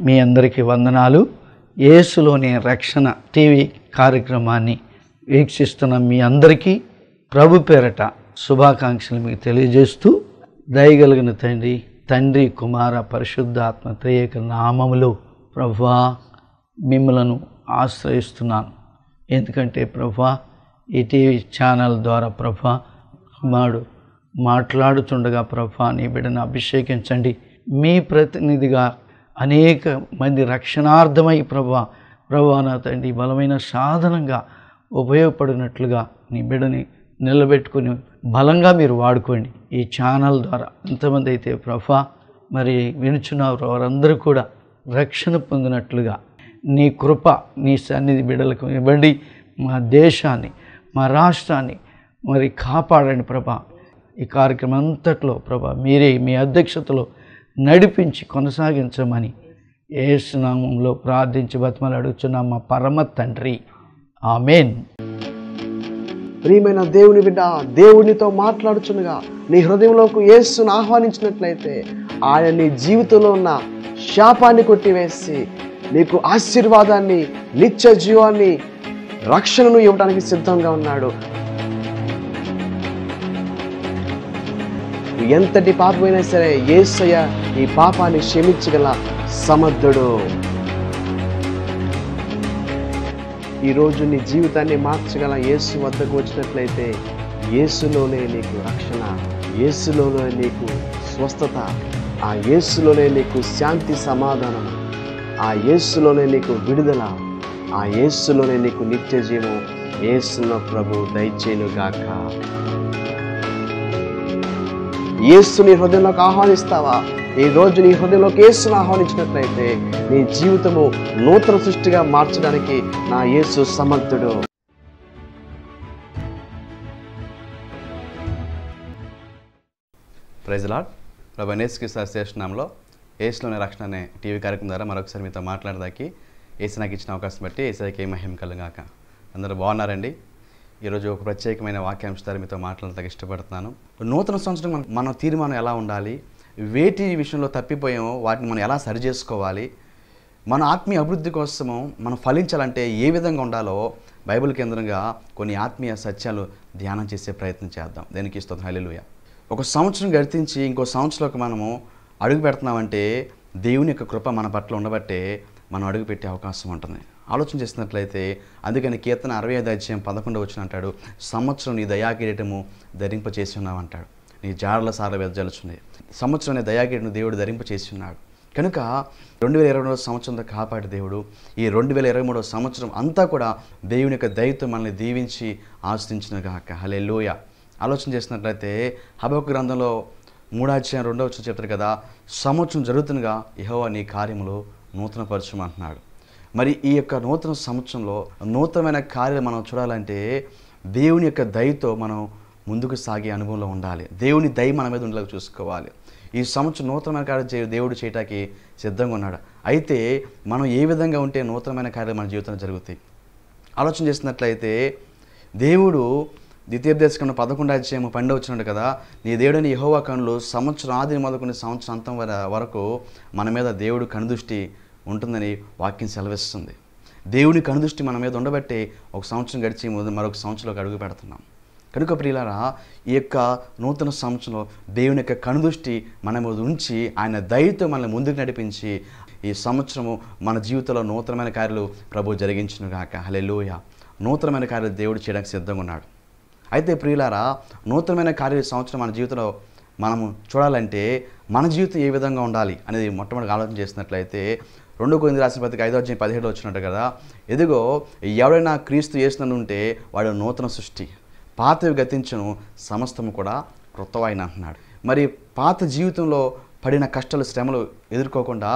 మీ అందరికీ వందనాలు. యేసులోని రక్షణ టీవీ కార్యక్రమాన్ని వీక్షిస్తున్న మీ అందరికీ ప్రభు పేరట శుభాకాంక్షలు మీకు తెలియజేస్తూ, దయగలిగిన తండ్రి కుమార పరిశుద్ధాత్మ త్రియేక నామములో ప్రభువా మిమ్మలను ఆశ్రయిస్తున్నాను. ఎందుకంటే ప్రభువా ఈ టీవీ ఛానల్ ద్వారా ప్రభువా మాట్లాడుతుండగా ప్రభువా నీ బిడ్డను అభిషేకించండి. మీ ప్రతినిధిగా అనేక మంది రక్షణార్థమై ప్రభువా నా తండ్రి బలమైన సాధనంగా ఉపయోగపడినట్లుగా నీ బిడ్డని నిలబెట్టుకుని బలంగా మీరు వాడుకోండి. ఈ ఛానల్ ద్వారా ఎంతమంది అయితే ప్రభువా మరి వినుచున్నారు వారందరూ కూడా రక్షణ పొందినట్లుగా నీ కృప నీ సన్నిధి బిడ్డలకు ఇవ్వండి. మా దేశాన్ని మా రాష్ట్రాన్ని మరి కాపాడండి ప్రభా. ఈ కార్యక్రమం అంతట్లో ప్రభా మీరే మీ అధ్యక్షతలో నడిపించి కొనసాగించమని యేసు నామములో ప్రార్థించి బతిమలు అడుగుచున్నాం మా పరమ తండ్రి, ఆమేన్. ప్రియమైన దేవుని బిడ్డ, దేవునితో మాట్లాడుచునగా నీ హృదయంలోకి యేసును ఆహ్వానించినట్లయితే ఆయన నీ జీవితంలో ఉన్న శాపాన్ని కొట్టివేసి నీకు ఆశీర్వాదాన్ని, నిత్య జీవాన్ని, రక్షణను ఇవ్వడానికి సిద్ధంగా ఉన్నాడు. ఎంతటి పాపమైనా సరే యేసయ్య ఈ పాపాన్ని క్షమించగల సమర్థుడు. ఈరోజు నీ జీవితాన్ని మార్చగల యేసు వద్దకు వచ్చినట్లయితే యేసులోనే నీకు రక్షణ, యేసులోనే నీకు స్వస్థత, ఆ యేసులోనే నీకు శాంతి సమాధానం, ఆ యేసులోనే నీకు విడుదల, ఆ యేసులోనే నీకు నిత్య జీవం యేసున్న ప్రభు దయచేయుగాక. యేసుని హృదయంలోకి ఆహ్వానిస్తావా? ఈ రోజు నీ హృదయంలోకి యేసును ఆహ్వానించినట్లయితే నీ జీవితము నూతన సృష్టిగా మార్చడానికి నా యేసు సమర్థుడు. Praise lord. ప్రభు యేసుక్రీస్తు శ్రేష్ఠనామములో యేసులోని రక్షణ అనే టీవీ కార్యక్రమం ద్వారా మరొకసారి మీతో మాట్లాడడానికి యేసు నాకు ఇచ్చిన అవకాశం బట్టి యేసుకి మహిమ కలుగాక. అందరూ బాగున్నారండి? ఈరోజు ఒక ప్రత్యేకమైన వాక్యాంశాలు మీతో మాట్లాడడానికి ఇష్టపడుతున్నాను. నూతన సంవత్సరం మన తీర్మానం ఎలా ఉండాలి, వేటి విషయంలో తప్పిపోయామో వాటిని మనం ఎలా సరి చేసుకోవాలి, మన ఆత్మీయ అభివృద్ధి కోసము మనం ఫలించాలంటే ఏ విధంగా ఉండాలో బైబిల్ కేంద్రంగా కొన్ని ఆత్మీయ సత్యాలు ధ్యానం చేసే ప్రయత్నం చేద్దాం. దేనికి స్తోత్రం, హల్లెలూయా. ఒక సంవత్సరం గడిచించి ఇంకో సంవత్సరంలోకి మనము అడుగు పెడుతున్నామంటే దేవుని యొక్క కృప మన పట్ల ఉండబట్టే మనం అడుగు పెట్టే అవకాశం ఉంటుంది. ఆలోచన చేసినట్లయితే అందుకని కీర్తన 65:11 అంటాడు, సంవత్సరం నీ దయాకిరీటము ధరింపచేసి ఉన్నావు అంటాడు. నీ జాడల సార్లు వెదజలుచున్నాయి. సంవత్సరం నీ దయాకిరీటము దేవుడు ధరింపచేసి ఉన్నాడు. కనుక 2022 సంవత్సరంతో కాపాడే దేవుడు ఈ 2023 సంవత్సరం అంతా కూడా దేవుని యొక్క దయతో మనల్ని దీవించి ఆశ్రయించినగాక. హల్లెలూయా. ఆలోచన చేసినట్లయితే హబక్కూ గ్రంథంలో 3:2 చెప్తారు కదా, సంవత్సరం జరుగుతుండగా యెహోవా నీ కార్యములు నూతనపరచుము అంటున్నాడు. మరి ఈ యొక్క నూతన సంవత్సరంలో నూతనమైన కార్యాలు మనం చూడాలంటే దేవుని యొక్క దయతో మనం ముందుకు సాగే అనుభవంలో ఉండాలి. దేవుని దయ మన మీద ఉండేలాగా చూసుకోవాలి. ఈ సంవత్సరం నూతనమైన కార్యాలు దేవుడు చేయటానికి సిద్ధంగా ఉన్నాడు. అయితే మనం ఏ విధంగా ఉంటే నూతనమైన కార్యాలు మన జీవితంలో జరుగుతాయి? ఆలోచన చేసినట్లయితే దేవుడు ద్వితీయోపదేశకాండం 11:12 కదా, నీ దేవుడని యెహోవా కన్నులు సంవత్సరం ఆది మొదలుకొని సంవత్సరం అంతం వరకు మన మీద దేవుడు కనుదృష్టి ఉంటుందని వాక్యం సెలవిస్తుంది. దేవుని కనుదృష్టి మన మీద ఉండబట్టే ఒక సంవత్సరం గడిచి మరొక సంవత్సరంలోకి అడుగు పెడుతున్నాం. కనుక ప్రియులారా, ఈ యొక్క నూతన సంవత్సరంలో దేవుని యొక్క కనుదృష్టి మన మీద ఉంచి ఆయన దయతో మనల్ని ముందుకు నడిపించి ఈ సంవత్సరము మన జీవితంలో నూతనమైన కార్యాలు ప్రభు జరిగించునుగాక. హల్లెలూయా. నూతనమైన కార్యాలు దేవుడు చేయడానికి సిద్ధంగా ఉన్నాడు. అయితే ప్రియులారా, నూతనమైన కార్యాలు సంవత్సరం మన జీవితంలో మనము చూడాలంటే మన జీవితం ఏ విధంగా ఉండాలి అనేది మొట్టమొదటి ఆలోచన చేసినట్లయితే 2 కొరింథీ రాసిన పత్రిక 5:17 వచ్చినట్టు కదా, ఎదుగో ఎవడైనా క్రీస్తు యేసునందు ఉంటే వాడు నూతన సృష్టి, పాతవి గతించును, సమస్తము కూడా క్రొత్తవాయిన అంటున్నాడు. మరి పాత జీవితంలో పడిన కష్టాలు శ్రమలు ఎదుర్కోకుండా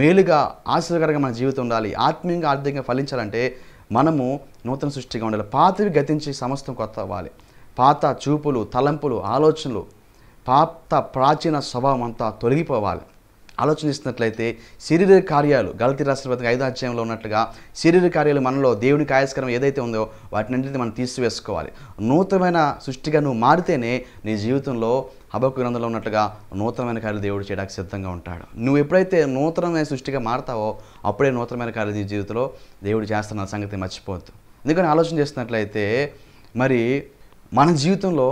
మేలుగా ఆశీర్వాదకరంగా మన జీవితం ఉండాలి. ఆత్మీయంగా ఆర్థికంగా ఫలించాలంటే మనము నూతన సృష్టిగా ఉండాలి. పాతవి గతించి సమస్తం కొత్త అవ్వాలి. పాత చూపులు, తలంపులు, ఆలోచనలు, పాత ప్రాచీన స్వభావం అంతా తొలగిపోవాలి. ఆలోచనిస్తున్నట్లయితే శారీరక కార్యాలు గలతీ రాసిన పత్రిక 5 ఉన్నట్లుగా శారీరక కార్యాలు మనలో దేవునికి ఆయాస్కరం ఏదైతే ఉందో వాటిని మనం తీసివేసుకోవాలి. నూతనమైన సృష్టిగా నువ్వు మారితేనే నీ జీవితంలో హబక్కూ గ్రంథంలో ఉన్నట్లుగా నూతనమైన కార్యాలు దేవుడు చేయడానికి సిద్ధంగా ఉంటాడు. నువ్వు ఎప్పుడైతే నూతనమైన సృష్టిగా మారతావో అప్పుడే నూతనమైన కార్యాలు నీ జీవితంలో దేవుడు చేస్తున్న సంగతి మర్చిపోవద్దు. ఎందుకని ఆలోచన చేస్తున్నట్లయితే మరి మన జీవితంలో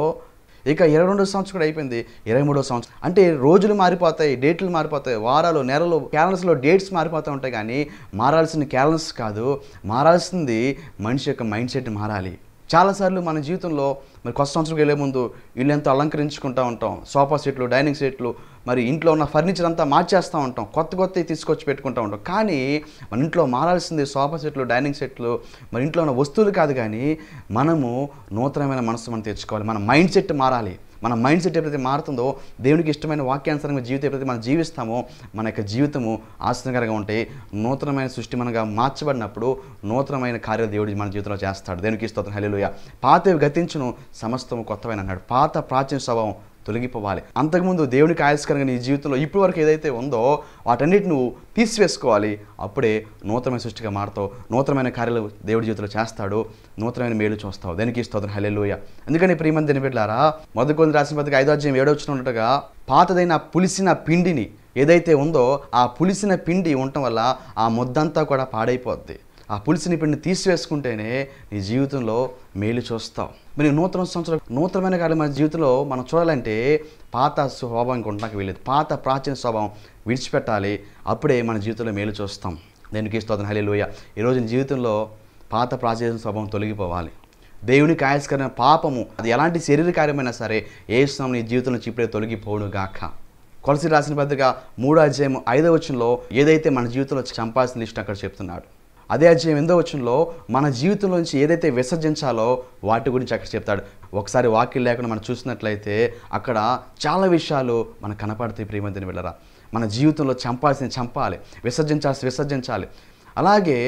ఇక 22వ సంవత్సరం కూడా అయిపోయింది, 23వ సంవత్సరం అంటే రోజులు మారిపోతాయి, డేట్లు మారిపోతాయి, వారాలు నెలలు క్యాలెండర్స్లో డేట్స్ మారిపోతూ ఉంటాయి. కానీ మారాల్సిన క్యాలెండర్స్ కాదు, మారాల్సింది మనిషి యొక్క మైండ్ సెట్ మారాలి. చాలాసార్లు మన జీవితంలో మరి కొత్త సంవత్సరంకి వెళ్ళే ముందు ఇల్లు ఎంతో అలంకరించుకుంటూ ఉంటాం, సోఫా సెట్లు, డైనింగ్ సెట్లు, మరి ఇంట్లో ఉన్న ఫర్నిచర్ అంతా మార్చేస్తూ ఉంటాం, కొత్తవి తీసుకొచ్చి పెట్టుకుంటూ ఉంటాం. కానీ మన ఇంట్లో మారాల్సింది సోఫా సెట్లు, డైనింగ్ సెట్లు, మరి ఇంట్లో ఉన్న వస్తువులు కాదు, కానీ మనము నూతనమైన మనసు మనం తెచ్చుకోవాలి. మన మైండ్ సెట్ మారాలి. మన మైండ్ సెట్ ఎప్పుడైతే మారుతుందో, దేవునికి ఇష్టమైన వాక్యానుసారంగా జీవితం ఎప్పుడైతే మనం జీవిస్తామో మన యొక్క జీవితము ఆశ్చర్యకరంగా ఉంటాయి. నూతనమైన సృష్టి మనగా మార్చబడినప్పుడు నూతనమైన కార్యాలు దేవుడు మన జీవితంలో చేస్తాడు. దేవునికి స్తోత్రం, హల్లెలూయా. పాతవి గతించును, సమస్తము కొత్తవైన అన్నాడు. పాత ప్రాచీన స్వభావం తొలగిపోవాలి. అంతకుముందు దేవునికి ఆయస్కరంగా నీ జీవితంలో ఇప్పటి వరకు ఏదైతే ఉందో వాటన్నిటి నువ్వు తీసివేసుకోవాలి. అప్పుడే నూతనమైన సృష్టిగా మారుతావు, నూతనమైన కార్యాలు దేవుడి జీవితంలో చేస్తాడు, నూతనమైన మేలు చూస్తావు. దానికి స్తోత్రం, హల్లెలూయా. అందుకని ప్రియమైన దేవుని బిడ్డలారా, మొదటి కొరింథీయులకు రాసిన పత్రిక 5వ అధ్యాయం 7వ వచనం ఉన్నట్టుగా పాతదైన పులిసిన పిండిని ఏదైతే ఉందో ఆ పులిసిన పిండి ఉండటం వల్ల ఆ ముద్దంతా కూడా పాడైపోద్ది. ఆ పులిసిన పిండిని తీసివేసుకుంటేనే నీ జీవితంలో మేలు చూస్తావు. మరి నూతన సంవత్సరం నూతనమైన కార్యం మన జీవితంలో మనం చూడాలంటే పాత స్వభావం ఇంక ఉండడానికి వీలేదు. పాత ప్రాచీన స్వభావం విడిచిపెట్టాలి. అప్పుడే మన జీవితంలో మేలు చూస్తాం. దేవునికి స్తోత్రం, హల్లెలూయా. ఈరోజు నీ జీవితంలో పాత ప్రాచీన స్వభావం తొలగిపోవాలి. దేవునికి ఆయస్కరమైన పాపము అది ఎలాంటి శరీర కార్యమైనా సరే యేసు నీ జీవితం నుంచి ఇప్పుడే తొలగిపోవును గాక. కొలసీయులకు రాసిన పత్రిక 3వ అధ్యాయం 5వ వచనంలో ఏదైతే మన జీవితంలో చంపాల్సిన లిస్ట్ అక్కడ చెప్తున్నాడు. అదే అధ్యాయం 8వ వచనంలో మన జీవితంలోంచి ఏదైతే విసర్జించాలో వాటి గురించి అక్కడ చెప్తాడు. ఒకసారి వాక్యం లేకుండా మనం చూసినట్లయితే అక్కడ చాలా విషయాలు మనకు కనపడతాయి. ప్రియమైన దేవుని బిడ్డలారా, మన జీవితంలో చంపాల్సింది చంపాలి, విసర్జించాలి. అలాగే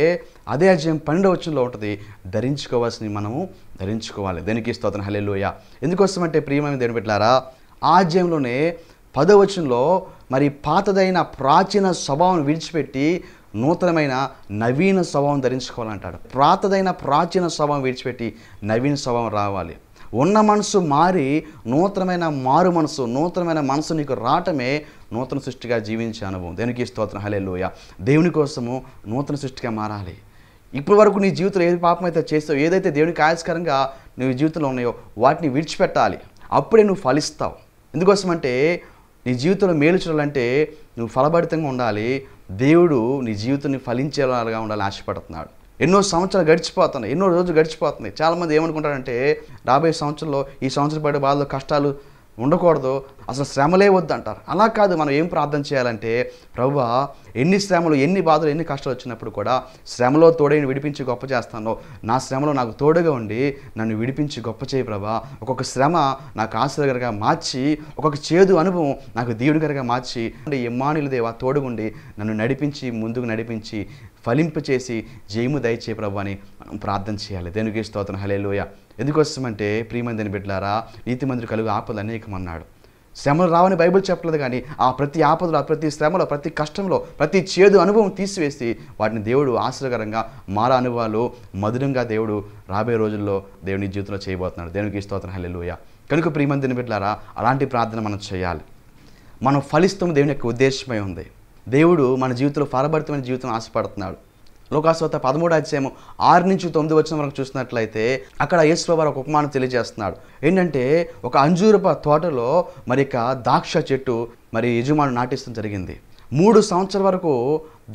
అదే అధ్యాయం 12వ వచనంలో ఉంటుంది, ధరించుకోవాల్సినవి మనము ధరించుకోవాలి. దేనికి స్తోత్రం, హల్లెలూయా. ఎందుకోసమంటే ప్రియమైన దేవుని బిడ్డలారా, ఆ అధ్యాయంలోనే 10వ వచనంలో మరి పాతదైన ప్రాచీన స్వభావం విడిచిపెట్టి నూతనమైన నవీన స్వభావం ధరించుకోవాలంటాడు. పాతదైన ప్రాచీన స్వభావం విడిచిపెట్టి నవీన స్వభావం రావాలి. ఉన్న మనసు మారి నూతనమైన మారు మనసు, నూతనమైన మనసు నీకు రావటమే నూతన సృష్టిగా జీవించే అనుభవం. దేవునికి స్తోత్రం, హల్లెలూయా. దేవుని కోసము నూతన సృష్టిగా మారాలి. ఇప్పటి వరకు నీ జీవితంలో ఏది పాపం అయితే చేస్తావు, ఏదైతే దేవునికి ఆయస్కరంగా నీ జీవితంలో ఉన్నాయో వాటిని విడిచిపెట్టాలి. అప్పుడే నువ్వు ఫలిస్తావు. ఎందుకోసమంటే నీ జీవితంలో మేలు చూడాలంటే నువ్వు ఫలభరితంగా ఉండాలి. దేవుడు నీ జీవితాన్ని ఫలించేలాగా ఉండాలని ఆశపడుతున్నాడు. ఎన్నో సంవత్సరాలు గడిచిపోతున్నాయి, ఎన్నో రోజులు గడిచిపోతున్నాయి. చాలామంది ఏమనుకుంటారంటే రాబోయే సంవత్సరంలో ఈ సంవత్సరం పడే బాధలు కష్టాలు ఉండకూడదు, అసలు శ్రమలే వద్దంటారు. అలా కాదు. మనం ఏం ప్రార్థన చేయాలంటే, ప్రభువా ఎన్ని శ్రమలు, ఎన్ని బాధలు, ఎన్ని కష్టాలు వచ్చినప్పుడు కూడా శ్రమలో తోడే విడిపించి గొప్ప చేస్తాను. నా శ్రమలో నాకు తోడుగా ఉండి నన్ను విడిపించి గొప్ప చేయి ప్రభా. ఒక్కొక్క శ్రమ నాకు ఆశీర్వాదకరంగా మార్చి, ఒక్కొక్క చేదు అనుభవం నాకు దీవుడికరంగా మార్చి, ఇమ్మానుయేలు దేవా తోడుగుండి నన్ను నడిపించి, ముందుకు నడిపించి, ఫలింపచేసి జయము దయచే ప్రభు అని మనం ప్రార్థన చేయాలి. దేవునికి స్తోత్రం, హల్లెలూయా. ఎందుకోసమంటే ప్రియమైన దేవుని బిడ్డలారా, నీతిమంతుడు కలుగు ఆపదలు అనేకం అన్నాడు. శ్రమలు రావని బైబిల్ చెప్పలేదు, కానీ ఆ ప్రతి ఆపదలో, ప్రతి శ్రమలో, ప్రతి కష్టంలో, ప్రతి చేదు అనుభవం తీసివేసి వాటిని దేవుడు ఆశీర్వకరంగా మారా అనుభవాలు మధురంగా దేవుడు రాబోయే రోజుల్లో దేవుని జీవితంలో చేయబోతున్నాడు. దేవునికి స్తోత్రం, హల్లెలూయా. కనుక ప్రియమైన దేవుని బిడ్డలారా, అలాంటి ప్రార్థన మనం చేయాలి. మనం ఫలిస్తాం దేవుని యొక్క ఉద్దేశమై ఉంది. దేవుడు మన జీవితంలో ఫలభరితమైన జీవితం ఆశపడుతున్నాడు. లోకాసువార్త 13వ అధ్యాయం 6 నుంచి 9 వచనం వరకు చూసినట్లయితే అక్కడ యేసుప్రభువు ఒక ఉపమానం తెలియజేస్తున్నాడు. ఏంటంటే ఒక అంజూరపు తోటలో మరి యొక్క ద్రాక్ష చెట్టు మరి యజమానుడు నాటిస్తూ జరిగింది. 3 సంవత్సరాల వరకు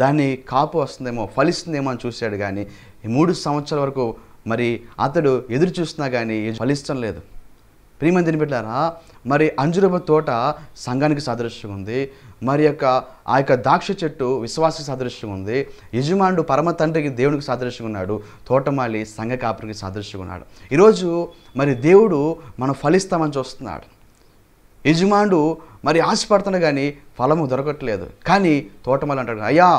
దాన్ని కాపు వస్తుందేమో, ఫలిస్తుందేమో అని చూశాడు. కానీ ఈ 3 సంవత్సరాల వరకు మరి అతడు ఎదురు చూస్తున్నా కానీ ఫలించడం లేదు. ప్రియమైన దేవుని బిడ్డలారా, మరి అంజూరపు తోట సంఘానికి సాదృశ్యం ఉంది. మరి ఆ యొక్క ద్రాక్ష చెట్టు విశ్వాసకి సాదృశ్యం ఉంది. యజమానుడు పరమ తండ్రికి దేవునికి సాదృశ్యం ఉన్నాడు. తోటమాలి సంఘ కాపురికి సాదృశ్యం ఉన్నాడు. ఈరోజు మరి దేవుడు మనం ఫలిస్తామని చూస్తున్నాడు. యజమానుడు మరి ఆశపడుతున్నా కానీ ఫలము దొరకట్లేదు. కానీ తోటమాలి అంటాడు, అయ్యా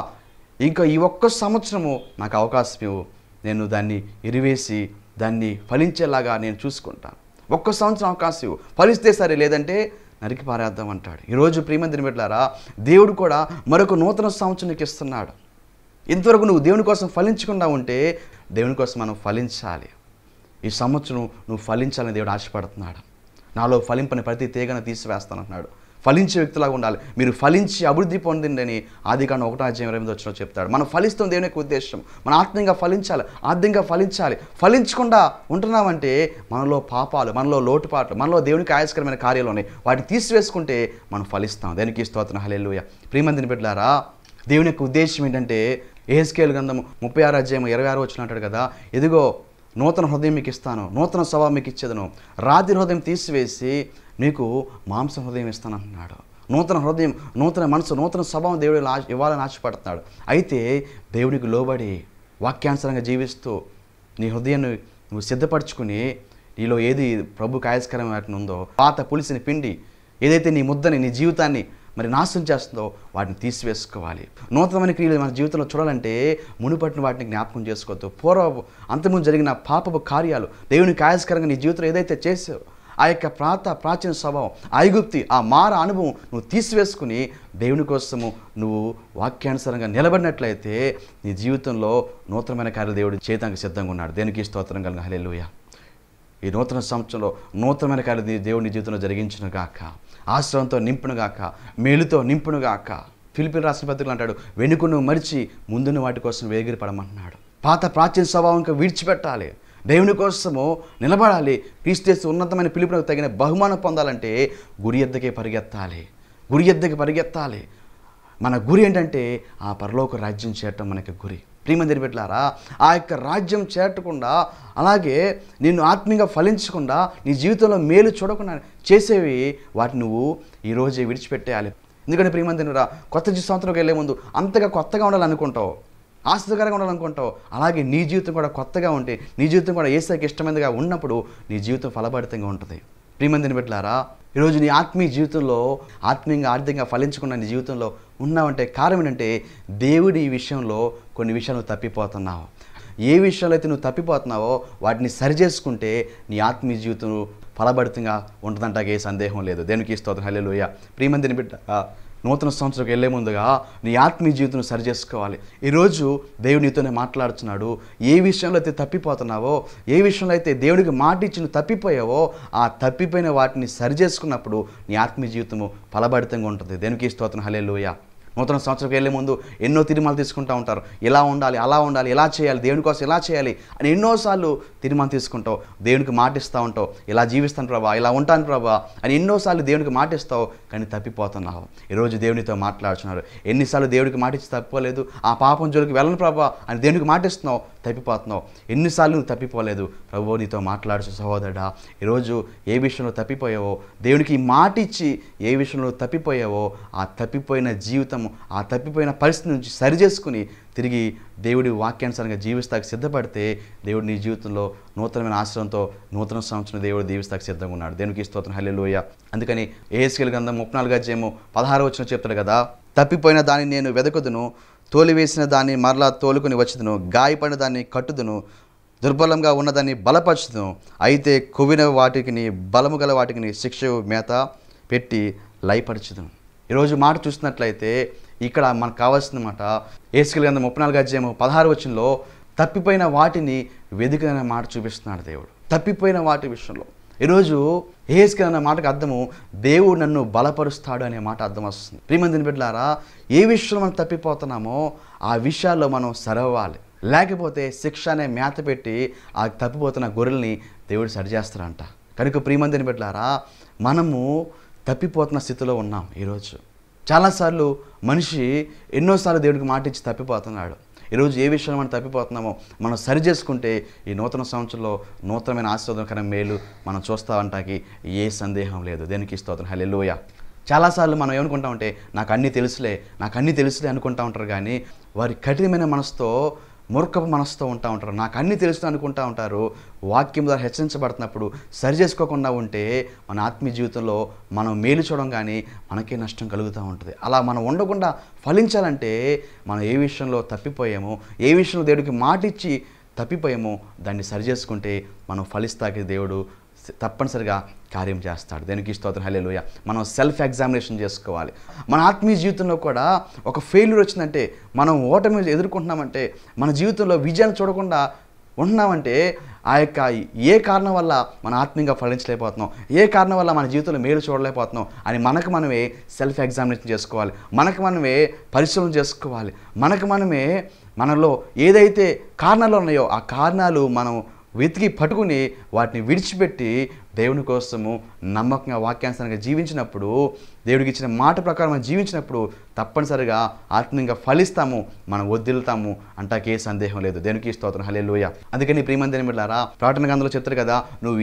ఇంకా ఈ ఒక్క సంవత్సరము నాకు అవకాశం ఇవ్వు, నేను దాన్ని ఇరివేసి దాన్ని ఫలించేలాగా నేను చూసుకుంటాను. ఒక్క సంవత్సరం అవకాశం ఇవ్వు, ఫలిస్తే సరే, లేదంటే నరికి పారేద్దాం అంటాడు. ఈరోజు ప్రియమైన దేవుని బిడ్డలారా, దేవుడు కూడా మరొక నూతన సంవత్సరం నీకు ఇస్తున్నాడు. ఇంతవరకు నువ్వు దేవుని కోసం ఫలించకుండా ఉంటే దేవుని కోసం మనం ఫలించాలి. ఈ సంవత్సరం నువ్వు ఫలించాలని దేవుడు ఆశపడుతున్నాడు. నాలో ఫలింపని ప్రతి తీగను తీసివేస్తానంటున్నాడు. ఫలించే వ్యక్తిలాగా ఉండాలి. మీరు ఫలించి అభివృద్ధి పొందిందని ఆదికాండం 1:28 చెప్తాడు. మనం ఫలిస్తాం దేవుని యొక్క ఉద్దేశం. మన ఆత్మీయంగా ఫలించాలి, ఆత్మీయంగా ఫలించాలి. ఫలించకుండా ఉంటున్నామంటే మనలో పాపాలు, మనలో లోటుపాట్లు, మనలో దేవునికి ఆయాస్కరమైన కార్యాలు ఉన్నాయి. వాటిని తీసివేసుకుంటే మనం ఫలిస్తాం. దేనికి స్తోత్రం, హల్లెలూయా. ప్రియమందిని బిడ్డలారా, దేవుని యొక్క ఉద్దేశం ఏంటంటే యెహెజ్కేలు గ్రంథం 36:26 అంటాడు కదా, ఎదిగో నూతన హృదయం మీకు ఇస్తాను, నూతన స్వభావం మీకు ఇచ్చేదను, రాతి హృదయం తీసివేసి మీకు మాంసం హృదయం ఇస్తానంటున్నాడు. నూతన హృదయం, నూతన మనసు, నూతన స్వభావం దేవుడు ఇవ్వాలని ఆశపడుతున్నాడు. అయితే దేవునికి లోబడి వాక్యానుసారంగా జీవిస్తూ నీ హృదయాన్ని నువ్వు సిద్ధపరచుకుని నీలో ఏది ప్రభుకి ఆయాస్కరమైన ఉందో, పాత పులిసిన పిండి ఏదైతే నీ ముద్దని, నీ జీవితాన్ని మరి నాశనం చేస్తుందో వాటిని తీసివేసుకోవాలి. నూతనమైన క్రియలు మన జీవితంలో చూడాలంటే మునుపటిన వాటిని జ్ఞాపకం చేసుకోవద్దు. అంతకుముందు జరిగిన పాపపు కార్యాలు, దేవునికి ఆయాస్కరంగా నీ జీవితంలో ఏదైతే చేసావో ఆ యొక్క ప్రాచీన స్వభావం, ఐగుప్తి, ఆ మార అనుభవం నువ్వు తీసివేసుకుని దేవుని కోసము నువ్వు వాక్యానుసారంగా నిలబడినట్లయితే నీ జీవితంలో నూతనమైన కార్యాలు దేవుడు చేయడానికి సిద్ధంగా ఉన్నాడు. దేనికి స్తోత్రం కలుగును, హల్లెలూయా. ఈ నూతన సంవత్సరంలో నూతనమైన కార్యాలు దేవుని జీవితంలో జరిగించును గాక, ఆశ్రయంతో నింపునుగాక, మేలుతో నింపునుగాక. ఫిలిప్పీయుల రాసిన పత్రికలు అంటాడు, వెనుకను మరిచి ముందున్న వాటి కోసం వేగిరి పడమంటున్నాడు. ప్రాచీన స్వభావంగా విడిచిపెట్టాలి, దేవుని కోసము నిలబడాలి. క్రీస్తు ఉన్నతమైన పిలుపునకు తగిన బహుమానం పొందాలంటే గురి ఎద్దకే పరిగెత్తాలి. మన గురి ఏంటంటే ఆ పరలోక రాజ్యం చేరటం మనకి గురి. ప్రియమందిని బిడ్డలారా, ఆ యొక్క రాజ్యం చేరకుండా, అలాగే నిన్ను ఆత్మీయంగా ఫలించకుండా, నీ జీవితంలో మేలు చూడకుండా చేసేవి వాటిని నువ్వు ఈరోజే విడిచిపెట్టేయాలి. ఎందుకంటే ప్రియమందినిరా, కొత్త సంవత్సరంకి వెళ్ళే ముందు అంతగా కొత్తగా ఉండాలనుకుంటావు, ఆసక్తికరంగా ఉండాలనుకుంటావు. అలాగే నీ జీవితం కూడా కొత్తగా ఉంటే, నీ జీవితం కూడా యేసుకి ఇష్టమైనదిగా ఉన్నప్పుడు నీ జీవితం ఫలభరితంగా ఉంటుంది. ప్రియమందిని బిడ్డలారా, ఈరోజు నీ ఆత్మీయ జీవితంలో ఆత్మీయంగా ఆర్థికంగా ఫలించకుండా నీ జీవితంలో ఉన్నావంటే కారణం ఏంటంటే దేవుడి ఈ విషయంలో కొన్ని విషయాలు తప్పిపోతున్నావు. ఏ విషయాలు అయితే నువ్వు తప్పిపోతున్నావో వాటిని సరిచేసుకుంటే నీ ఆత్మీయ జీవితం ఫలభరితంగా ఉంటుందంటాకే ఏ సందేహం లేదు. దేవునికి స్తోత్రం, హల్లెలూయా. ప్రియమందిని బిడ్డ, నూతన సంవత్సరంకి వెళ్ళే ముందుగా నీ ఆత్మీయ జీవితం సరి చేసుకోవాలి. ఈరోజు దేవుడు నీతోనే మాట్లాడుతున్నాడు. ఏ విషయంలో అయితే తప్పిపోతున్నావో, ఏ విషయంలో అయితే దేవుడికి మాట ఇచ్చి నువ్వు తప్పిపోయావో ఆ తప్పిపోయిన వాటిని సరి చేసుకున్నప్పుడు నీ ఆత్మీయ జీవితము ఫలభరితంగా ఉంటుంది. దేవునికి స్తోత్రం, హల్లెలూయా. నూతన సంవత్సరంకి వెళ్ళే ముందు ఎన్నో తీర్మానాలు తీసుకుంటూ ఉంటారు. ఇలా ఉండాలి, అలా ఉండాలి, ఇలా చేయాలి, దేవుని కోసం ఇలా చేయాలి అని ఎన్నోసార్లు తీర్మానం తీసుకుంటావు. దేవునికి మాటిస్తూ ఉంటావు, ఇలా జీవిస్తాను ప్రభా, ఇలా ఉంటాను ప్రభా అని ఎన్నోసార్లు దేవునికి మాటిస్తావు, కానీ తప్పిపోతున్నావు. ఈరోజు దేవునితో మాట్లాడుతున్నారు. ఎన్నిసార్లు దేవుడికి మాటిచ్చి తప్పిపోలేదు, ఆ పాపం జోలికి వెళ్ళను ప్రభా అని దేవునికి మాటిస్తున్నావు, తప్పిపోతున్నావు. ఎన్నిసార్లు నువ్వు తప్పిపోలేదు, ప్రభువు నీతో మాట్లాడుచు సహోదరుడా. ఈరోజు ఏ విషయంలో తప్పిపోయావో, దేవునికి మాటిచ్చి ఏ విషయంలో తప్పిపోయావో ఆ తప్పిపోయిన జీవితం, ఆ తప్పిపోయిన పరిస్థితి నుంచి సరి చేసుకుని తిరిగి దేవుడి వాక్యానుసారంగా జీవిస్తానికి సిద్ధపడితే దేవుడు నీ జీవితంలో నూతనమైన ఆశ్రయంతో నూతన సంవత్సరం దేవుడు దీవిస్తానికి సిద్ధంగా ఉన్నాడు. దేవునికి స్తోత్రం, హల్లెలూయా. అందుకని యెహెజ్కేలు గ్రంథం 34:16 చెప్తాడు కదా, తప్పిపోయిన దాన్ని నేను వెదకుదును, తోలివేసిన దాన్ని మరలా తోలుకొని వచ్చుదును, గాయపడిన దాన్ని కట్టుదును, దుర్బలంగా ఉన్నదాన్ని బలపరచుదును. అయితే కొవ్విన వాటికి బలము గల వాటికి శిక్ష మేత పెట్టి లయపరచుదును. ఈరోజు మాట చూసినట్లయితే ఇక్కడ మనకు కావాల్సిన మాట యెహెజ్కేలు గ్రంథం 34:16 తప్పిపోయిన వాటిని వెదికిన మాట చూపిస్తున్నాడు దేవుడు. తప్పిపోయిన వాటి విషయంలో ఈరోజు యెహెజ్కేలు అనే మాటకు అర్థము దేవుడు నన్ను బలపరుస్తాడు అనే మాట అర్థం వస్తుంది. ప్రియమందిని బిడ్డలారా, ఏ విషయంలో మనం తప్పిపోతున్నామో ఆ విషయాల్లో మనం సరవ్వాలి. లేకపోతే శిక్ష అనే మేత పెట్టి ఆ తప్పిపోతున్న గొర్రెల్ని దేవుడు సరిచేస్తాడంట. కనుక ప్రియమందిని బిడ్డలారా, మనము తప్పిపోతున్న స్థితిలో ఉన్నాం. ఈరోజు చాలాసార్లు మనిషి ఎన్నోసార్లు దేవుడికి మాట ఇచ్చి తప్పిపోతున్నాడు. ఈరోజు ఏ విషయంలో మనం తప్పిపోతున్నామో మనం సరి చేసుకుంటే ఈ నూతన సంవత్సరంలో నూతనమైన ఆశీర్వాదకరమైన మేలు మనం చూస్తూ ఉంటాకి ఏ సందేహం లేదు. దేనికి స్తోత్రం, హల్లెలూయా. చాలాసార్లు మనం ఏమనుకుంటామంటే నాకు అన్నీ తెలుసులే అనుకుంటా ఉంటారు. కానీ వారి కఠినమైన మనసుతో, మూర్ఖపు మనసుతో ఉంటా ఉంటారు. నాకు అన్నీ తెలుసు అనుకుంటా ఉంటారు. వాక్యం ద్వారా హెచ్చరించబడుతున్నప్పుడు సరి చేసుకోకుండా ఉంటే మన ఆత్మీయ జీవితంలో మనం మేలు చూడడం కానీ మనకే నష్టం కలుగుతూ ఉంటుంది. అలా మనం ఉండకుండా ఫలించాలంటే మనం ఏ విషయంలో తప్పిపోయామో, ఏ విషయంలో దేవుడికి మాట ఇచ్చి తప్పిపోయామో దాన్ని సరి చేసుకుంటే మనం ఫలిస్తాకి దేవుడు తప్పనిసరిగా కార్యం చేస్తాడు. దేనికి స్తోత్రం, హల్లెలూయా. మనం సెల్ఫ్ ఎగ్జామినేషన్ చేసుకోవాలి. మన ఆత్మీయ జీవితంలో కూడా ఒక ఫెయిల్యూర్ వచ్చిందంటే, మనం ఓటమి ఎదుర్కొంటున్నామంటే, మన జీవితంలో విజయాన్ని చూడకుండా ఉంటున్నామంటే ఆ యొక్క ఏ కారణం వల్ల మన ఆత్మీయంగా ఫలించలేకపోతున్నాం, ఏ కారణం వల్ల మన జీవితంలో మేలు చూడలేకపోతున్నాం అని మనకు మనమే సెల్ఫ్ ఎగ్జామినేషన్ చేసుకోవాలి, మనకు మనమే పరిశీలన చేసుకోవాలి. మనకు మనమే మనలో ఏదైతే కారణాలు ఉన్నాయో ఆ కారణాలు మనం వెతికి పట్టుకుని వాటిని విడిచిపెట్టి దేవుని కోసము నమ్మకంగా వాక్యానుసారంగా జీవించినప్పుడు, దేవుడికి ఇచ్చిన మాట ప్రకారం మనం జీవించినప్పుడు తప్పనిసరిగా ఆత్మీయంగా ఫలిస్తాము, మనం వదిలుతాము అంటాకే సందేహం లేదు. దేవునికి స్తోత్రం, హల్లెలూయా. అందుకని ప్రియమైన బిడ్డలారా, ప్రకటన గ్రంథంలో చెప్తారు కదా, నువ్వు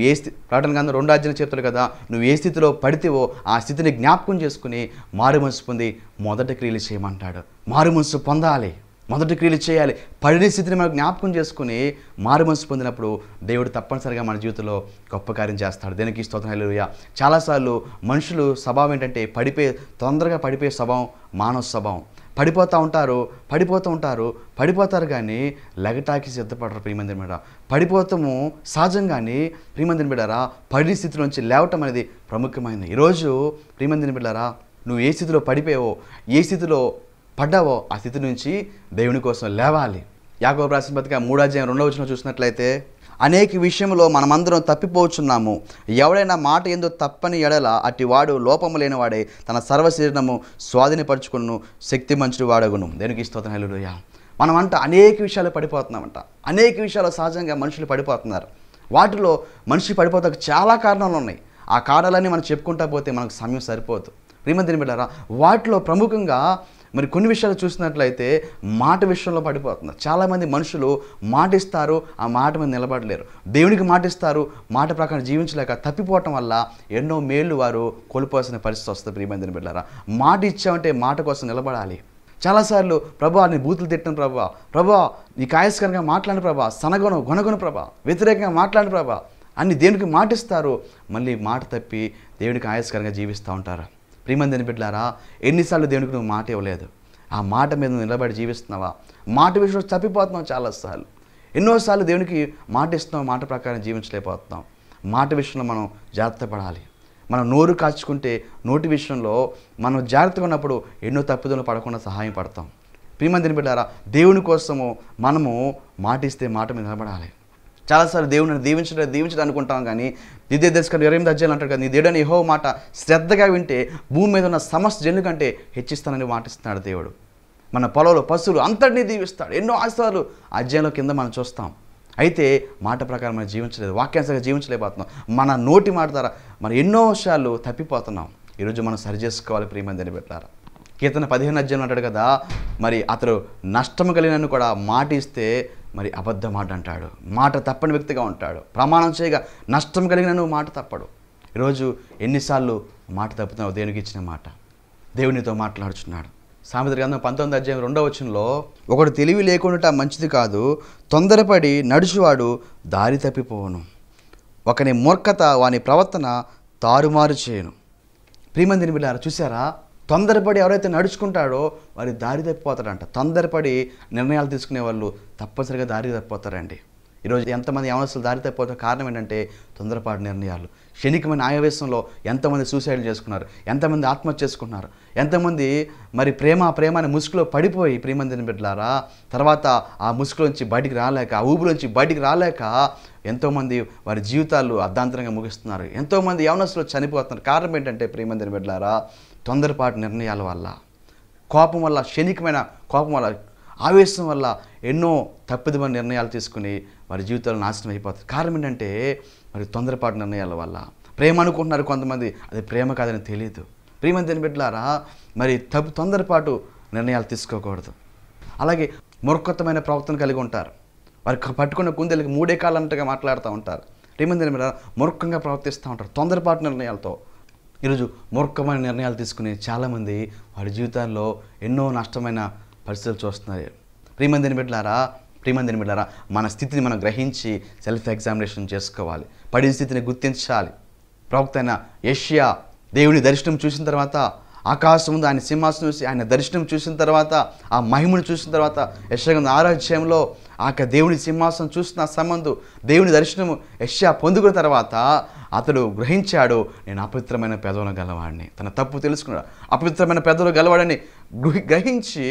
ప్రకటన గ్రంథం 2వ అధ్యాయంలో చెప్తారు కదా, నువ్వు ఏ స్థితిలో పడితేవో ఆ స్థితిని జ్ఞాపకం చేసుకుని మారు మనసు పొంది మొదటి క్రియలు చేయమంటాడు. మారు మనసు పొందాలి, మొదటి క్రియలు చేయాలి. పడిన స్థితిని మనం జ్ఞాపకం చేసుకుని మారు మనసు పొందినప్పుడు దేవుడు తప్పనిసరిగా మన జీవితంలో గొప్ప కార్యం చేస్తాడు. దేనికి స్తోత్రం, హల్లెలూయా. చాలాసార్లు మనుషులు స్వభావం ఏంటంటే తొందరగా పడిపోయే స్వభావం మానవ స్వభావం. పడిపోతారు కానీ లెగటాకి సిద్ధపడరు. ప్రియమందిని బిడ్డ, పడిపోతాము సహజంగానే. ప్రియమందిని బిడ్డారా, పడిన స్థితిలోంచి లేవటం అనేది ప్రముఖమైనది. ఈరోజు ప్రియమందిని బిడ్డారా, నువ్వు ఏ స్థితిలో పడిపోయావో, ఏ స్థితిలో పడ్డావో ఆ స్థితి నుంచి దేవుని కోసం లేవాలి. యాకోబు రాసిన పత్రిక 3వ అధ్యాయం 2వ వచనం చూసినట్లయితే, అనేక విషయంలో మనమందరం తప్పిపోవచ్చున్నాము, ఎవడైనా మాట ఎందు తప్పని ఎడల అట్టి వాడు లోపము లేనివాడే తన సర్వశరీరము స్వాధీనపరచుకును శక్తి మంచుడు వాడగును. దేనికి స్తోత్రం, హల్లెలూయా. మనమంట అనేక విషయాలు పడిపోతున్నామంట. అనేక విషయాలు సహజంగా మనుషులు పడిపోతున్నారు. వాటిలో మనిషి పడిపోతానికి చాలా కారణాలు ఉన్నాయి. ఆ కారణాలన్నీ మనం చెప్పుకుంటా పోతే మనకు సమయం సరిపోదు. ప్రియమందిని బిడ్డారా, వాటిలో ప్రముఖంగా మరి కొన్ని విషయాలు చూసినట్లయితే మాట విషయంలో పడిపోతున్నారు. చాలామంది మనుషులు మాటిస్తారు, ఆ మాట మీద నిలబడలేరు. దేవునికి మాటిస్తారు, మాట ప్రకారం జీవించలేక తప్పిపోవటం వల్ల ఎన్నో మేళ్ళు వారు కోల్పోవాల్సిన పరిస్థితి వస్తుంది. ప్రియమందిని బిడ్డారా, మాట ఇచ్చామంటే మాట కోసం నిలబడాలి. చాలాసార్లు ప్రభా నీ బూతులు తిట్టను ప్రభా నీకు ఆయస్కరంగా మాట్లాడిన ప్రభా, గొనగొను ప్రభా, వ్యతిరేకంగా మాట్లాడిన ప్రభా అన్ని దేవునికి మాటిస్తారు, మళ్ళీ మాట తప్పి దేవునికి ఆయస్కరంగా జీవిస్తూ ఉంటారు. ప్రియమందిని బిడ్డలారా, ఎన్నిసార్లు దేవునికి నువ్వు మాట ఇవ్వలేదు? ఆ మాట మీద నిలబడి జీవిస్తున్నావా? మాట విషయంలో తప్పిపోతున్నావు చాలాసార్లు. ఎన్నోసార్లు దేవునికి మాట ఇస్తున్నావు, మాట ప్రకారం జీవించలేకపోతున్నాం. మాట విషయంలో మనం జాగ్రత్త పడాలి. మనం నోరు కాచుకుంటే నోటి విషయంలో మనం జాగ్రత్తగా ఉన్నప్పుడు ఎన్నో తప్పిదలు పడకుండా సహాయం పడతాం. ప్రియమందిని బిడ్డలారా, దేవుని కోసము మనము మాట ఇస్తే మాట మీద నిలబడాలి. చాలాసార్లు దేవుడిని దీవించడం అనుకుంటాం, కానీ ద్వితీయోపదేశకాండం 28వ అధ్యాయంలో అంటాడు కదా, నీ దేవుడని యెహోవా మాట శ్రద్ధగా వింటే భూమి మీద ఉన్న సమస్త జనుల కంటే హెచ్చిస్తానని మాటిస్తున్నాడు దేవుడు. మన పొలంలో పశువులు అంతటినీ దీవిస్తాడు. ఎన్నో ఆశీర్వాదాలు అధ్యాయంలో కింద మనం చూస్తాం. అయితే మాట ప్రకారం మనం జీవించలేదు, వాక్యాంశంగా జీవించలేకపోతున్నాం. మన నోటి మాట ద్వారా మనం ఎన్నో విషయాలు తప్పిపోతున్నాం. ఈరోజు మనం సరి చేసుకోవాలి. ప్రియమందిని బిడ్డలారా, కీర్తన 15వ అధ్యాయంలో అంటాడు కదా, మరి అతడు నష్టము కలిగినను కూడా మాట ఇస్తే మరి అబద్ధ మాట అంటాడు, మాట తప్పని వ్యక్తిగా ఉంటాడు. ప్రమాణం చేయగా నష్టం కలిగినను మాట తప్పడు. ఈరోజు ఎన్నిసార్లు మాట తప్పుతున్నావు? దేవునికి ఇచ్చిన మాట దేవునితో మాట్లాడుచున్నాడు. సామెతల గ్రంథం 19వ అధ్యాయం 2వ వచనంలో, ఒకడు తెలివి లేకుండా మంచిది కాదు, తొందరపడి నడుచువాడు దారి తప్పిపోవును, ఒకని మూర్ఖత వాని ప్రవర్తన తారుమారు చేయను. ప్రియమందిని బిడ్డలారా, చూసారా? తొందరపడి ఎవరైతే నడుచుకుంటాడో వారి దారి తప్పిపోతాడంట. తొందరపడి నిర్ణయాలు తీసుకునే వాళ్ళు తప్పనిసరిగా దారి తప్పిపోతారండి. ఈరోజు ఎంతమంది యవనస్తులు దారి తప్పిపోతారు? కారణం ఏంటంటే తొందరపాటు నిర్ణయాలు. క్షణికమైన ఆవేశంలో ఎంతమంది సూసైడ్లు చేసుకున్నారు, ఎంతమంది ఆత్మహత్య చేసుకున్నారు, ఎంతమంది మరి ప్రేమ అని ముసుగులో పడిపోయి, ప్రియమందిని బిడ్డలారా, తర్వాత ఆ ముసుగులోంచి బయటికి రాలేక, ఆ ఊబిలోంచి బయటికి రాలేక ఎంతోమంది వారి జీవితాలు అర్ధాంతరంగా ముగిస్తున్నారు. ఎంతోమంది యవనస్తులు చనిపోతున్నారు. కారణం ఏంటంటే ప్రియమందిని బిడ్డలారా, తొందరపాటు నిర్ణయాల వల్ల, కోపం వల్ల, క్షణికమైన కోపం వల్ల, ఆవేశం వల్ల ఎన్నో తప్పిదమైన నిర్ణయాలు తీసుకుని వారి జీవితాలు నాశనం అయిపోతారు. కారణం ఏంటంటే మరి తొందరపాటు నిర్ణయాల వల్ల. ప్రేమ అనుకుంటున్నారు కొంతమంది, అది ప్రేమ కాదని తెలియదు. ప్రియమందిని బిడ్డలారా, మరి తొందరపాటు నిర్ణయాలు తీసుకోకూడదు. అలాగే మూర్ఖత్వమైన ప్రవర్తన కలిగి ఉంటారు. వారికి పట్టుకున్న కుందేలకి 3 కాళ్ళంటగా మాట్లాడుతూ ఉంటారు. ప్రియమందిని బిడ్డలారా, మూర్ఖంగా ప్రవర్తిస్తూ ఉంటారు తొందరపాటు నిర్ణయాలతో. ఈరోజు మూర్ఖమైన నిర్ణయాలు తీసుకుని చాలామంది వారి జీవితాల్లో ఎన్నో నష్టమైన పరిస్థితులు చూస్తున్నారు. ప్రియమందిని బిడ్డలారా, మన స్థితిని మనం గ్రహించి సెల్ఫ్ ఎగ్జామినేషన్ చేసుకోవాలి. పడిన స్థితిని గుర్తించాలి. ప్రవక్త అయిన యెషయా దేవుని దర్శనం చూసిన తర్వాత, ఆకాశం ముందు ఆయన సింహాసనం చూసి ఆయన దర్శనం చూసిన తర్వాత, ఆ మహిమను చూసిన తర్వాత, యెషయా 6వ అధ్యాయంలో ఆ దేవుని సింహాసనం చూసిన సంబంధు దేవుని దర్శనము యెషయా పొందుకున్న తర్వాత అతడు గ్రహించాడు, నేను అపవిత్రమైన పెదవులు గలవాడిని. తన తప్పు తెలుసుకున్నాడు. అపవిత్రమైన పెదవులు గలవాడని గ్రహించి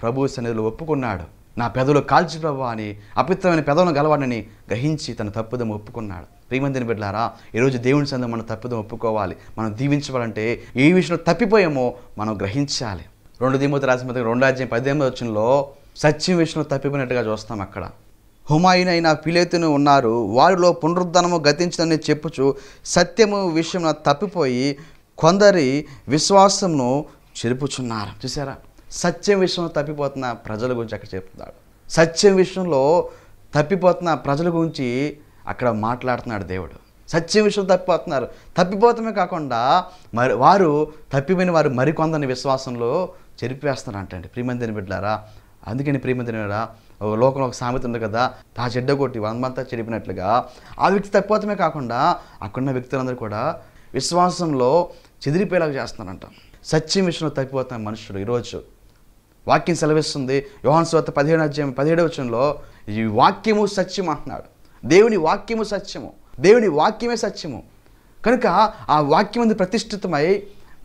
ప్రభు సన్నిధిలో ఒప్పుకున్నాడు. నా పెదవులు కాల్చి ప్రభువా అని అపిత్రమైన పెదవులను గలవాడని గ్రహించి తన తప్పుదం ఒప్పుకున్నాడు. ప్రియమందిని బిడ్డలారా, ఈరోజు దేవుని సందు మనం తప్పుదం ఒప్పుకోవాలి. మనం దీవించవాలంటే ఏ విషయంలో తప్పిపోయామో మనం గ్రహించాలి. 2 తిమోతి రాసిన పత్రిక 2:18 సత్యం విషయంలో తప్పిపోయినట్టుగా చూస్తాం. అక్కడ హుమాయూన్ అయిన ఫిలేతును ఉన్నారు, వారిలో పునరుద్ధరణము గతించిందని చెప్పుచు సత్యము విషయంలో తప్పిపోయి కొందరి విశ్వాసమును చెరుపుచున్నారు. చూసారా, సత్యం విషయంలో తప్పిపోతున్న ప్రజల గురించి అక్కడ చెప్తున్నాడు. సత్యం విషయంలో తప్పిపోతున్న ప్రజల గురించి అక్కడ మాట్లాడుతున్నాడు దేవుడు. సత్యం విషయంలో తప్పిపోతున్నారు. తప్పిపోతమే కాకుండా వారు తప్పిపోయిన వారు మరికొందరిని విశ్వాసంలో చెరిపేస్తున్నారు అంటండి. ప్రియమందిని బిడ్డలారా, అందుకని ప్రియమందిని బిడ్డలారా, లోకంలో ఒక సామెత ఉంది కదా, తా చెడ్డ కొట్టి 100 మంతా చెరిపినట్లుగా ఆ వ్యక్తి తప్పిపోతమే కాకుండా అక్కడున్న వ్యక్తులందరూ కూడా విశ్వాసంలో చెదిరిపోయేలాగా చేస్తున్నారంట. సత్యం విషయంలో తప్పిపోతున్న మనుషులు ఈరోజు వాక్యం సెలవిస్తుంది. యోహాను సువార్త 17:17 ఈ వాక్యము సత్యం అంటున్నాడు. దేవుని వాక్యము సత్యము, దేవుని వాక్యమే సత్యము. కనుక ఆ వాక్యం అనేది ప్రతిష్ఠితమై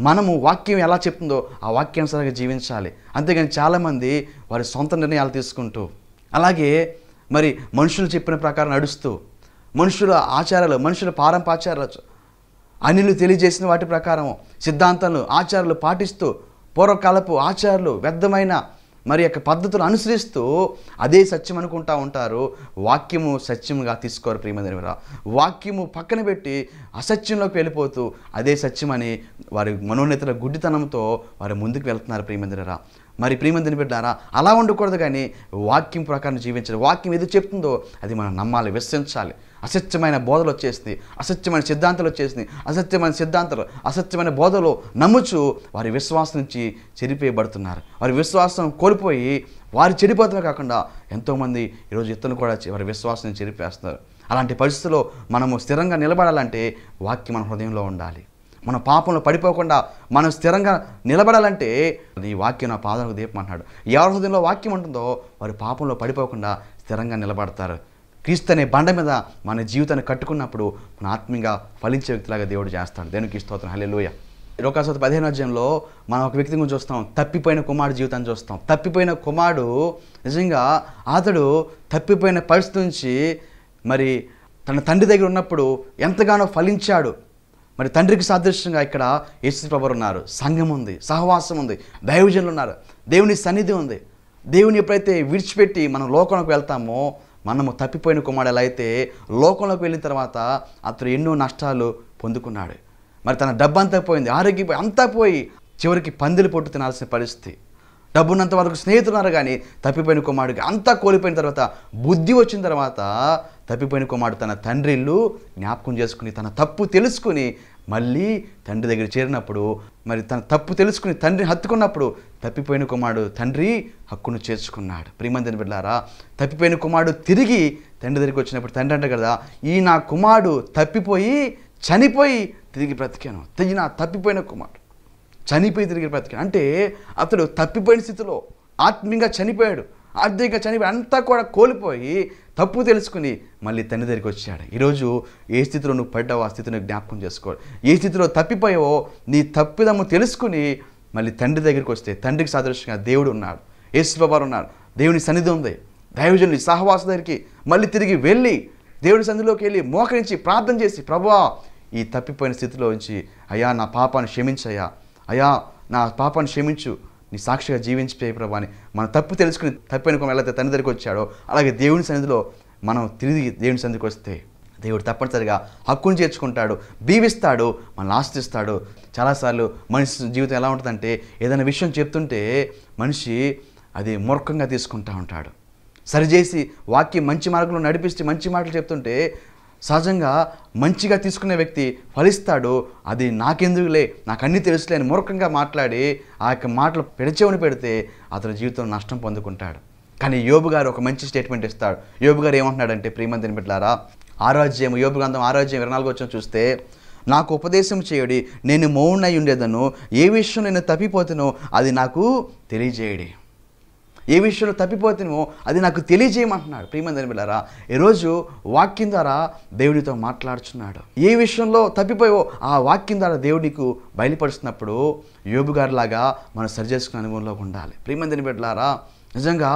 మనము వాక్యం ఎలా చెప్తుందో ఆ వాక్యానుసారంగా జీవించాలి. అంతేగాని చాలామంది వారి సొంత నిర్ణయాలు తీసుకుంటూ, అలాగే మరి మనుషులు చెప్పిన ప్రకారం నడుస్తూ, మనుషుల ఆచారాలు, మనుషుల పారంపాచారాలు, అన్యులు తెలియజేసిన వాటి ప్రకారం సిద్ధాంతాలు, ఆచారాలు పాటిస్తూ, పూర్వకాలపు ఆచారాలు, వ్యర్థమైన మరి యొక్క పద్ధతులు అనుసరిస్తూ అదే సత్యం అనుకుంటా ఉంటారు. వాక్యము సత్యముగా తీసుకోరు. ప్రియమందిరా, వాక్యము పక్కన పెట్టి అసత్యంలోకి వెళ్ళిపోతూ అదే సత్యమని వారి మనోన్నతుల గుడ్డితనంతో వారు ముందుకు వెళ్తున్నారు. ప్రియమందిరా, మరి ప్రియమందిని బిడ్డారా, అలా ఉండకూడదు. కానీ వాక్యం ప్రకారం జీవించాలి. వాక్యం ఏదో చెప్తుందో అది మనం నమ్మాలి, విశ్వసించాలి. అసత్యమైన బోధలు వచ్చేసి, అసత్యమైన సిద్ధాంతాలు వచ్చేసి, అసత్యమైన బోధలు నమ్ముచు వారి విశ్వాసం నుంచి చెరిపేయబడుతున్నారు. వారి విశ్వాసం కోల్పోయి వారి చెడిపోతమే కాకుండా ఎంతోమంది ఈరోజు ఇతరులు కూడా వారి విశ్వాసం చెరిపేస్తున్నారు. అలాంటి పరిస్థితుల్లో మనము స్థిరంగా నిలబడాలంటే వాక్యం మన హృదయంలో ఉండాలి. మన పాపంలో పడిపోకుండా మనం స్థిరంగా నిలబడాలంటే ఈ వాక్యం నా పాదాలకు దీపం అంటున్నాడు. ఎవరి హృదయంలో వాక్యం ఉంటుందో వారి పాపంలో పడిపోకుండా స్థిరంగా నిలబడతారు. క్రీస్తు అనే బండ మీద మన జీవితాన్ని కట్టుకున్నప్పుడు మన ఆత్మీయంగా ఫలించే వ్యక్తిలాగా దేవుడు చేస్తాడు. దేవునికి స్తోత్రం, హల్లెలూయా. లోకా సువార్త 15 మనం ఒక వ్యక్తి గురించి చూస్తాం. తప్పిపోయిన కుమారుడు జీవితాన్ని చూస్తాం. తప్పిపోయిన కుమారుడు నిజంగా అతడు తప్పిపోయిన పరిస్థితి నుంచి మరి తన తండ్రి దగ్గర ఉన్నప్పుడు ఎంతగానో ఫలించాడు. మరి తండ్రికి సాదృశ్యంగా ఇక్కడ యేసు ప్రభువు ఉన్నారు, సంఘం ఉంది, సహవాసం ఉంది, దైవజనులు ఉన్నారు, దేవుని సన్నిధి ఉంది. దేవుని ఎప్పుడైతే విడిచిపెట్టి మనం లోకంలోకి వెళ్తామో, మనము తప్పిపోయిన కుమారుడు ఎలా అయితే లోకంలోకి వెళ్ళిన తర్వాత అతను ఎన్నో నష్టాలు పొందుకున్నాడు. మరి తన డబ్బంతా పోయింది, ఆరోగ్యం అంతా పోయి చివరికి పందిలు పొట్టు తినాల్సిన పరిస్థితి. డబ్బున్నంత వరకు స్నేహితున్నారు, కానీ తప్పిపోయిన కుమారుడికి అంతా కోల్పోయిన తర్వాత బుద్ధి వచ్చిన తర్వాత తప్పిపోయిన కుమారుడు తన తండ్రి ఇల్లు జ్ఞాపకం చేసుకుని తన తప్పు తెలుసుకుని మళ్ళీ తండ్రి దగ్గర చేరినప్పుడు, మరి తన తప్పు తెలుసుకుని తండ్రిని హత్తుకున్నప్పుడు తప్పిపోయిన కుమారుడు తండ్రి హక్కును చేర్చుకున్నాడు. ప్రియమందిని బిడ్డలారా, తప్పిపోయిన కుమారుడు తిరిగి తండ్రి దగ్గరికి వచ్చినప్పుడు తండ్రి అంటే కదా, ఈ నా కుమారుడు తప్పిపోయి చనిపోయి తిరిగి బ్రతికాను. నా తప్పిపోయిన కుమారుడు చనిపోయి తిరిగి బ్రతికాను అంటే అతడు తప్పిపోయిన స్థితిలో ఆత్మీయంగా చనిపోయాడు, ఆర్థికంగా చనిపోయి అంతా కూడా కోల్పోయి తప్పు తెలుసుకుని మళ్ళీ తండ్రి దగ్గరికి వచ్చాడు. ఈరోజు ఏ స్థితిలో నువ్వు పడ్డావో ఆ స్థితిని జ్ఞాపకం చేసుకోవాలి. ఏ స్థితిలో తప్పిపోయావో నీ తప్పిదమ్ము తెలుసుకుని మళ్ళీ తండ్రి దగ్గరికి వస్తే తండ్రికి సాదృశ్యంగా దేవుడు ఉన్నాడు, యేసు ప్రభువు ఉన్నాడు, దేవుని సన్నిధి ఉంది, దైవజనుని సహవాస దగ్గరికి మళ్ళీ తిరిగి వెళ్ళి దేవుని సన్నిధిలోకి వెళ్ళి మోకరించి ప్రార్థన చేసి, ప్రభువా ఈ తప్పిపోయిన స్థితిలో నుంచి అయ్యా నా పాపాన్ని క్షమించయ్యా, అయ్యా నా పాపాన్ని క్షమించు, నీ సాక్షిగా జీవించిపోయే ప్రభు అని మన తప్పు తెలుసుకుని తప్పిపోయిన ఎలా అయితే తండ్రి దగ్గరికి వచ్చాడో అలాగే దేవుని సన్నిధిలో మనం తిరిగి దేవుని సన్నిధికి వస్తే దేవుడు తప్పనిసరిగా హక్కును చేర్చుకుంటాడు, దీవిస్తాడు, మనల్ని ఆశిస్తాడు. చాలాసార్లు మనిషి జీవితం ఎలా ఉంటుందంటే ఏదైనా విషయం చెప్తుంటే మనిషి అది మూర్ఖంగా తీసుకుంటూ ఉంటాడు. సరిచేసి వాక్యం మంచి మార్గంలో నడిపిస్తే మంచి మాటలు చెప్తుంటే సహజంగా మంచిగా తీసుకునే వ్యక్తి ఫలిస్తాడు. అది నాకెందుకులే, నాకు అన్నీ తెలుసులే అని మూర్ఖంగా మాట్లాడి ఆ యొక్క మాటలు పెడచెవుని పెడితే అతని జీవితంలో నష్టం పొందుకుంటాడు. కానీ యోబు గారు ఒక మంచి స్టేట్మెంట్ ఇస్తాడు. యోబు గారు ఏమంటున్నాడంటే, ప్రియమందిని బిడ్డలారా, యోబు గ్రంథం 6:24 చూస్తే, నాకు ఉపదేశం చేయడి, నేను మౌనై ఉండేదను, ఏ విషయం నేను తప్పిపోతునో అది నాకు తెలియజేయడి. ఏ విషయంలో తప్పిపోతునో అది నాకు తెలియజేయమంటున్నాడు. ప్రియమందిని బిడ్డలారా, ఈరోజు వాక్యం ద్వారా దేవుడితో మాట్లాడుచున్నాడు. ఏ విషయంలో తప్పిపోయావో ఆ వాక్యం ద్వారా దేవుడు నీకు బయలుపరుస్తున్నప్పుడు యోబు గారిలాగా మనం సరిచేసుకునే అనుభవంలో ఉండాలి. ప్రియమందిని బిడ్డలారా, నిజంగా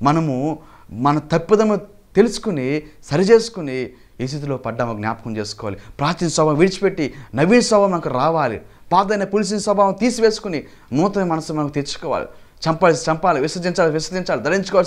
మనము మన తప్పిదము తెలుసుకుని సరిచేసుకుని ఏ స్థితిలో పడ్డామో జ్ఞాపకం చేసుకోవాలి. ప్రాచీన స్వభావం విడిచిపెట్టి నవీన స్వభావం మనకు రావాలి. పాతైన పులిసిన స్వభావం తీసివేసుకుని నూతన మనసు మనకు తెచ్చుకోవాలి. చంపాలి, విసర్జించాలి,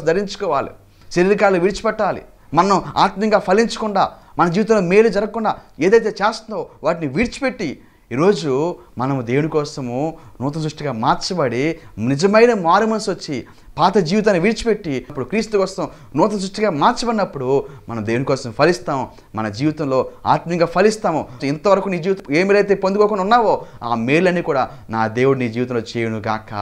ధరించుకోవాలి. శరీరకాలు విడిచిపెట్టాలి. మనం ఆత్మీయంగా ఫలించకుండా, మన జీవితంలో మేలు జరగకుండా ఏదైతే చేస్తుందో వాటిని విడిచిపెట్టి ఈరోజు మనము దేవుని కోసము నూతన సృష్టిగా మార్చబడి నిజమైన మారు మనసు వచ్చి పాత జీవితాన్ని విడిచిపెట్టి ఇప్పుడు క్రీస్తు కోసం నూతన సృష్టిగా మార్చబడినప్పుడు మనం దేవుని కోసం ఫలిస్తాం. మన జీవితంలో ఆత్మీయంగా ఫలిస్తాము. ఇంతవరకు నీ జీవితం ఏమైతే పొందుకోకుండా ఉన్నావో ఆ మేలన్నీ కూడా నా దేవుడు నీ జీవితంలో చేయును గాక,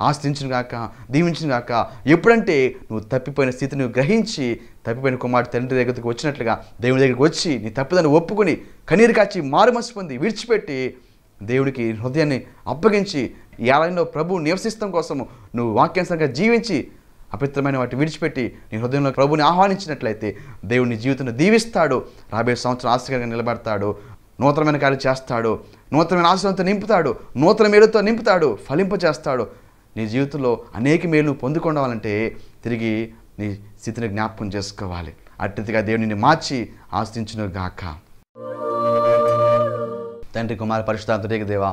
ఆశ్రయించును గాక, దీవించును గాక. ఎప్పుడంటే నువ్వు తప్పిపోయిన స్థితిని నువ్వు గ్రహించి తప్పిపోయిన కుమారుడు తండ్రి దగ్గరికి వచ్చినట్లుగా దేవుని దగ్గరికి వచ్చి నీ తప్పిదాన్ని ఒప్పుకొని కన్నీరు కాచి మారు మనసు పొంది విడిచిపెట్టి దేవుడికి హృదయాన్ని అప్పగించి ఈ ఆలయంలో ప్రభువు నివసిస్తాం కోసము నువ్వు వాక్యానుసారంగా జీవించి అపవిత్రమైన వాటిని విడిచిపెట్టి నీ హృదయంలో ప్రభువుని ఆహ్వానించినట్లయితే దేవుడు నీ జీవితాన్ని దీవిస్తాడు. రాబోయే సంవత్సరం ఆశ్చర్యంగా నిలబడతాడు. నూతనమైన కార్యాలు చేస్తాడు. నూతనమైన ఆశీర్వాదంతో నింపుతాడు. నూతన మేలుతో నింపుతాడు. ఫలింపజేస్తాడు. నీ జీవితంలో అనేక మేలు పొందుకోవాలంటే తిరిగి నీ స్థితిని జ్ఞాపకం చేసుకోవాలి. అట్టిగా దేవుడిని మార్చి ఆశ్రయించును గాక. తండ్రి, కుమార పరిశుద్ధాత్మ దేవా,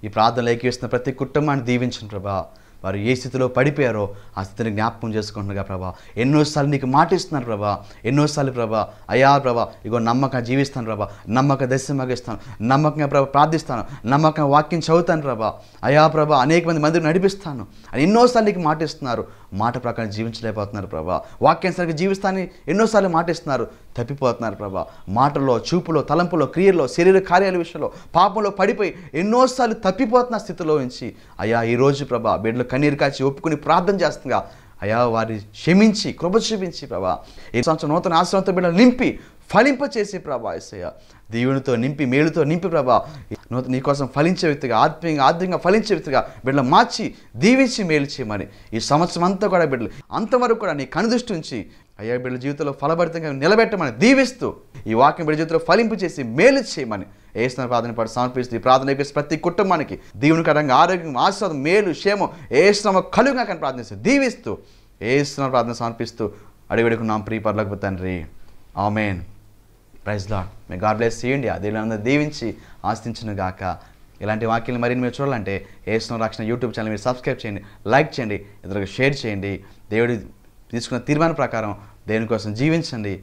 ఈ ప్రార్థనలు ఏకీవిస్తున్న ప్రతి కుటుంబాన్ని దీవించిన ప్రభా. వారు ఏ స్థితిలో పడిపోయారో ఆ స్థితిని జ్ఞాపకం చేసుకుంటున్నాగా ప్రభా. ఎన్నోసార్లు నీకు మాటిస్తున్నారు ప్రభా. ఎన్నోసార్లు ప్రభా, అయ్యా ప్రభా, ఇగో నమ్మకంగా జీవిస్తాను ప్రభా, నమ్మక దర్శనమాగిస్తాను, నమ్మకంగా ప్రభా ప్రార్థిస్తాను, నమ్మకంగా వాక్యం చదువుతాను ప్రభా, అయ్యా ప్రభా అనేక మంది మందిని నడిపిస్తాను అని ఎన్నోసార్లు నీకు మాటిస్తున్నారు. మాట ప్రకారం జీవించలేకపోతున్నారు ప్రభా. వాక్యానుసారంగా జీవిస్తానని ఎన్నోసార్లు మాటిస్తున్నారు, తప్పిపోతున్నారు ప్రభా. మాటల్లో, చూపులో, తలంపులో, క్రియల్లో, శరీర కార్యాల విషయంలో పాపంలో పడిపోయి ఎన్నోసార్లు తప్పిపోతున్న స్థితిలో నుంచి అయ్యా ఈరోజు ప్రభా బిడ్డలు కన్నీరు కాచి ఒప్పుకుని ప్రార్థన చేస్తుందిగా అయ్యా వారిని క్షమించి కృప చూపించి ప్రభా ఈ సంవత్సరం నూతన ఆశ్రమంతో బిడ్డలు నింపి ఫలింపచేసి ప్రభా యేసయ్య దీవునితో నింపి మేలుతో నింపి ప్రభా నీకోసం ఫలించే వ్యక్తిగా ఆత్మీయంగా ఫలించే వ్యక్తిగా బిడ్డలు మార్చి దీవించి మేలు చేయమని ఈ సంవత్సరం అంతా కూడా బిడ్డలు అంతవరకు కూడా నీ కనుదృష్టి ఉంచి అయ్యా బిడ్డల జీవితంలో ఫలభరితంగా నిలబెట్టమని దీవిస్తూ ఈ వాక్యం బిడ్డ జీవితంలో ఫలింపు చేసి మేలు చేయమని ఏసునామమున ప్రార్థన పాటు సమర్పిస్తూ ఈ ప్రార్థన ప్రతి కుటుంబానికి దీవునికరంగా ఆరోగ్యం, ఆశీర్వాదం, మేలు, క్షేమం ఏసునామమున కలుగుగా కానీ ప్రార్థిస్తూ దీవిస్తూ ఏసునామమున ప్రార్థన సమర్పిస్తూ అడిగడుగున్నాం ప్రియ పరలోకపు తండ్రి. Amen. Praise Lord. May God bless you India. దేవుని దీవించి ఆశించును గాక. ఇలాంటి వాక్యాలు మరిన్ని మీరు చూడాలంటే ఏసునామమున రక్షణ యూట్యూబ్ ఛానల్ మీరు సబ్స్క్రైబ్ చేయండి, లైక్ చేయండి, ఇతరులకు షేర్ చేయండి. దేవుడి తీసుకున్న తీర్మానం ప్రకారం దేవుని కోసం జీవించండి.